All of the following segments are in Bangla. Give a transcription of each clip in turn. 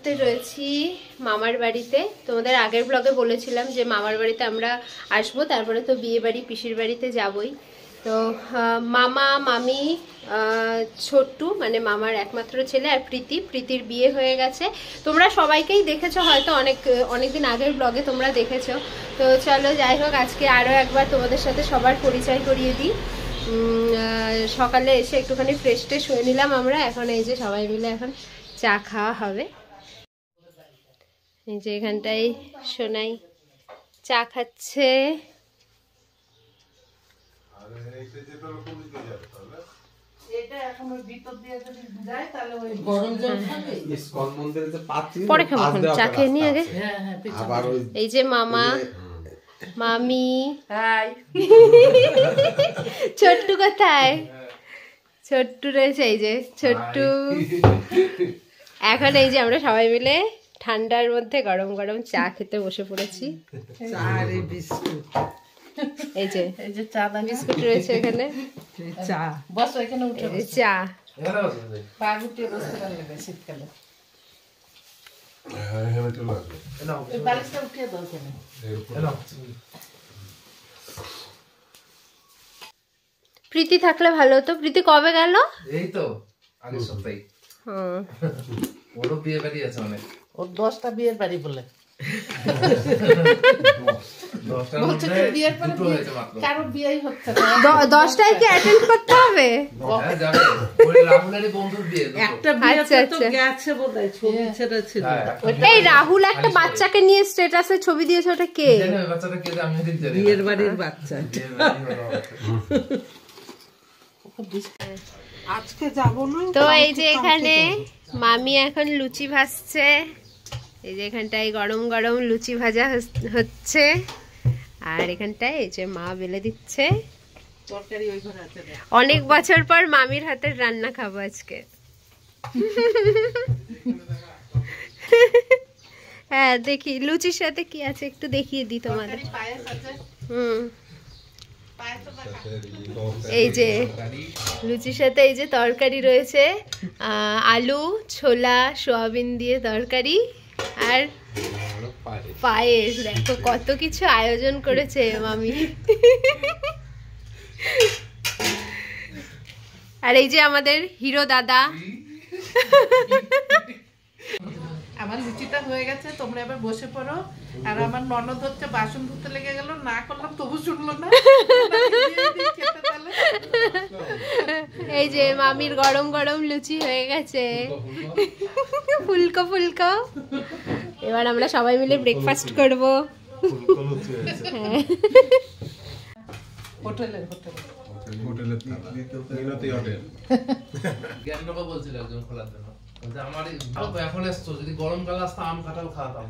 মুহূর্তে রয়েছি মামার বাড়িতে। তোমাদের আগের ব্লগে বলেছিলাম যে মামার বাড়িতে আমরা আসবো, তারপরে তো বিয়ে বাড়ি পিসির বাড়িতে যাবই। তো মামা মামি ছোট্টু মানে মামার একমাত্র ছেলে আর প্রীতির বিয়ে হয়ে গেছে। তোমরা সবাইকেই দেখেছো হয়তো, অনেকদিন আগের ব্লগে তোমরা দেখেছো। তো চলো যাই হোক, আজকে আরও একবার তোমাদের সাথে সবার পরিচয় করিয়ে দিই। সকালে এসে একটুখানি ফ্রেশ ট্রেশ হয়ে নিলাম আমরা। এখন এই যে সবাই মিলে এখন চা খাওয়া হবে। এই যে এখানটায় সোনাই চা খাচ্ছে। পরে খাবো, চা খেয়ে নি আগে। এই যে মামা মামি, ছোট্টু কোথায়? ছোট্টু রয়েছে, এই যে ছোট্টু। এখন এই যে আমরা সবাই মিলে ঠান্ডার মধ্যে গরম গরম চা খেতে বসে পড়েছি। এই যে চা বিস্কুট রয়েছে এখানে। চা বসো, এখানে উঠে চা পা গুটিয়ে বসতে পারলে শীতকালে। প্রীতি থাকলে ভালো হতো। প্রীতি কবে গেল? এই তো আগের সপ্তাহে। ওরও বিয়ে বাড়ি আছে অনেক, ওর 10টা বিয়ের বাড়ি বলে। কারো বিয়েই হচ্ছে না, 10টায় কি অ্যাটেন্ড করতে হবে? একটা বিয়েতে তো গেছে বোধহয়, ছবি ছেড়েছিল। এই রাহুল একটা বাচ্চাকে নিয়ে স্ট্যাটাসে ছবি দিয়েছে, ওটা কে? বিয়ের বাড়ির বাচ্চা। আজকে যাব না তো। এই যে এখানে মামি এখন লুচি ভাজছে। এই যে এখানটায় গরম গরম লুচি ভাজা হচ্ছে, আর এখানটায় এই যে মা বেলে দিচ্ছে তরকারি। ওই ঘরে আছে। অনেক বছর পর মামির হাতের রান্না খাবো আজকে। হ্যাঁ দেখি লুচির সাথে কি আছে একটু দেখিয়ে দিই তোমাদের। এই যে লুচির সাথে এই যে তরকারি রয়েছে, আলু ছোলা সোয়াবিন দিয়ে তরকারি আর পায়েস। দেখো কত কিছু আয়োজন করেছে মামি। আর এই যে আমাদের হিরো দাদা। আমার লুচিটা হয়ে গেছে, তোমরা এবার বসে পড়ো। আর আমার ননদ হচ্ছে বাসন ধুতে লেগে গেল, না করলাম তবু শুনলো না। এই যে মামির গরম গরম লুচি হয়ে গেছে, ফুলকো ফুলকো। এবার আমরা সবাই মিলে ব্রেকফাস্ট করবো। এখন আসতো, যদি গরমকাল আসতাম আম কাঁঠাল খাওয়াতাম,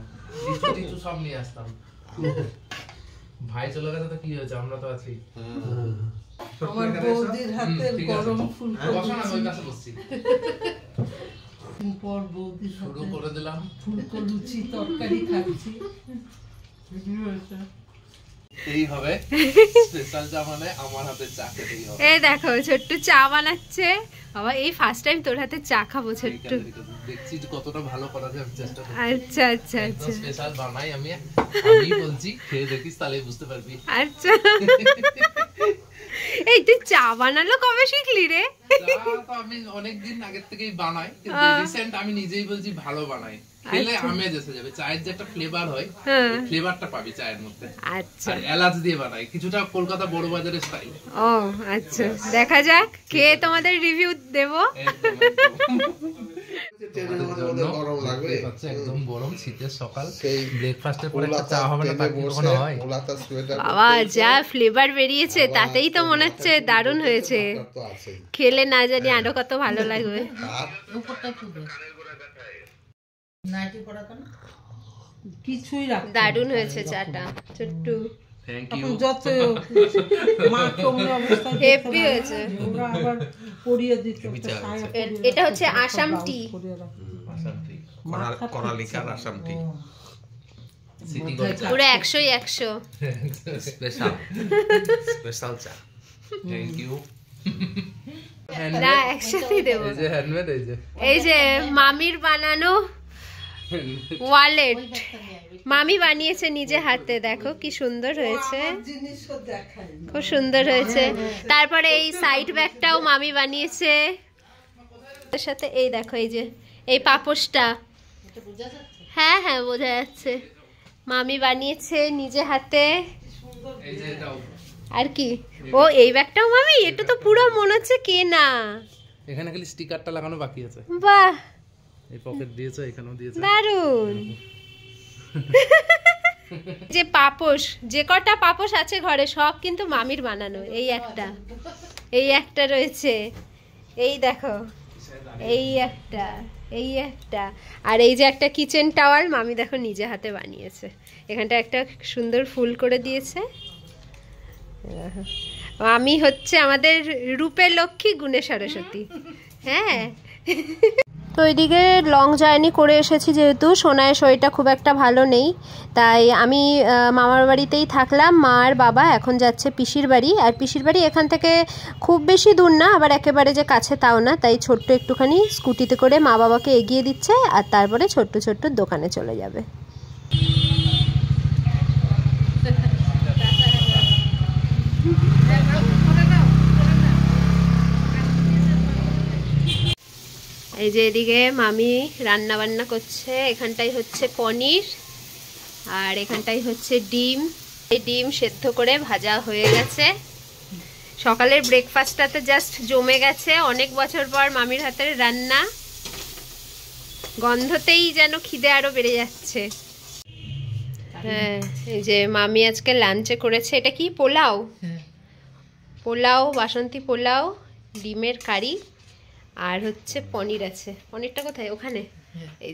লিচু সব নিয়ে আসতাম। ভাই চলে গেছে তো কি হয়েছে, আমরা তো আছি। আমার বৌদির হাতের গরম ফুলকো বৌদির শুরু করে দিলাম ফুলকো লুচি তরকারি খাচ্ছি। এই হবে স্পেশাল চা, মানে আমার হাতে চা খেতেই হবে। এই দেখো ছোট্টু চা বানাচ্ছে। বাবা এই ফার্স্ট টাইম তোর হাতে চা খাবো ছোট্টু। দেখছি কতটা ভালো করা যায়, চেষ্টা করছি। আচ্ছা আচ্ছা আচ্ছা, স্পেশাল বানাই আমি বলছি, খেয়ে দেখিস তাহলেই বুঝতে পারবি। আচ্ছা এই তুই চা বানালো কবে শিখলি রে? আমি অনেকদিন আগের থেকেই বানাই, রিসেন্ট আমি নিজেই বলছি ভালো বানাই। খেলে আমেজ এসে যাবে, চায়ের যে একটা ফ্লেভার হয়, ফ্লেভারটা পাবি চায়ের মধ্যে। আচ্ছা, আর এলাচ দিয়ে বানাই, কিছুটা কলকাতা বড় বাজারের স্টাইল। ও আচ্ছা, দেখা যাক, খেয়ে তোমাদের রিভিউ দেবো। একদম গরম শীতের সকাল, ব্রেকফাস্টের পরে একটা চা হবে না, তাকে কখনো হয়? বাবা যা ফ্লেভার বেরিয়েছে তাতেই তো মনে হচ্ছে দারুণ হয়েছে। খেলে না জানি আরো কত ভালো লাগবে। কিছুই দারুণ হয়েছে চাটা ছোট্টু। যত মা কমে অবস্থা হেভি হয়েছে। ওরা আবার পরিয়ে দিত। এটা হচ্ছে আসাম টি, করালিকার আসাম টি, পুরো 100ই 100 স্পেশাল চা। Thank you. না একসাথেই দেবো। এই যে হ্যান্ডমেড, এই যে মামির বানানো ওয়ালেট মামি বানিয়েছে নিজে হাতে, দেখো কি সুন্দর হয়েছে, খুব সুন্দর হয়েছে। তারপরে এই সাইড ব্যাগটাও মামি বানিয়েছে, এর সাথে এই দেখো এই যে এই পাপোশটা, হ্যাঁ হ্যাঁ বোঝা যাচ্ছে, মামি বানিয়েছে নিজে হাতে। আর কি, ও এই ব্যাগটাও মামি, এটা তো পুরো মনে হচ্ছে কেনা। এখানে খালি স্টিকারটা লাগানো বাকি আছে। বাহ, এই পকেট দিয়েছে, এখানেও দিয়েছে, দারুন। যে পাপোশ, যে কটা পাপোশ আছে ঘরে সব কিন্তু মামির বানানো। এই একটা রয়েছে, এই দেখো এই একটা, আর এই যে একটা কিচেন টাওয়াল মামি দেখো নিজে হাতে বানিয়েছে, এখানটা একটা সুন্দর ফুল করে দিয়েছে। মামি হচ্ছে আমাদের রূপের লক্ষ্মী, গুণে সরস্বতী। হ্যাঁ, তো ওইদিকে লং জার্নি করে এসেছি, যেহেতু সোনায়ের শরীরটা খুব একটা ভালো নেই, তাই আমি মামার বাড়িতেই থাকলাম। মা আর বাবা এখন যাচ্ছে পিসির বাড়ি, আর পিসির বাড়ি এখান থেকে খুব বেশি দূর না, আবার একেবারে যে কাছে তাও না, তাই ছোট্ট একটুখানি স্কুটিতে করে মা বাবাকে এগিয়ে দিচ্ছে, আর তারপরে ছোট্ট ছোট্ট দোকানে চলে যাবে। এই যে এদিকে মামি রান্না বান্না করছে, এখানটাই হচ্ছে পনির আর এখানটাই হচ্ছে ডিম। এই ডিম সেদ্ধ করে ভাজা হয়ে গেছে। সকালের ব্রেকফাস্টটাতে জাস্ট জমে গেছে, অনেক বছর পর মামির হাতের রান্না, গন্ধতেই যেন খিদে আরো বেড়ে যাচ্ছে। হ্যাঁ, এই যে মামি আজকে লাঞ্চে করেছে, এটা কি পোলাও, পোলাও, বাসন্তী পোলাও, ডিমের কারি, আর হচ্ছে পনির আছে। পনিরটা কোথায়? ওখানে। এই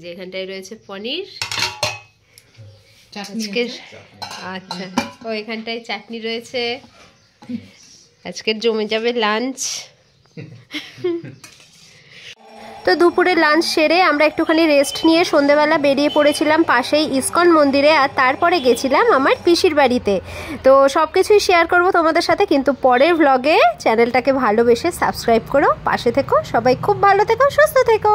যে এখানটায় রয়েছে পনির আজকের। আচ্ছা, ও এখানটায় চাটনি রয়েছে। আজকের জমে যাবে লাঞ্চ। তো দুপুরে লাঞ্চ সেরে আমরা একটুখানি রেস্ট নিয়ে সন্ধেবেলা বেরিয়ে পড়েছিলাম পাশেই ইসকন মন্দিরে, আর তারপরে গেছিলাম আমার পিসির বাড়িতে। তো সব কিছুই শেয়ার করব তোমাদের সাথে, কিন্তু পরের ভ্লগে। চ্যানেলটাকে ভালোবেসে সাবস্ক্রাইব করো, পাশে থেকো, সবাই খুব ভালো থেকো, সুস্থ থেকো।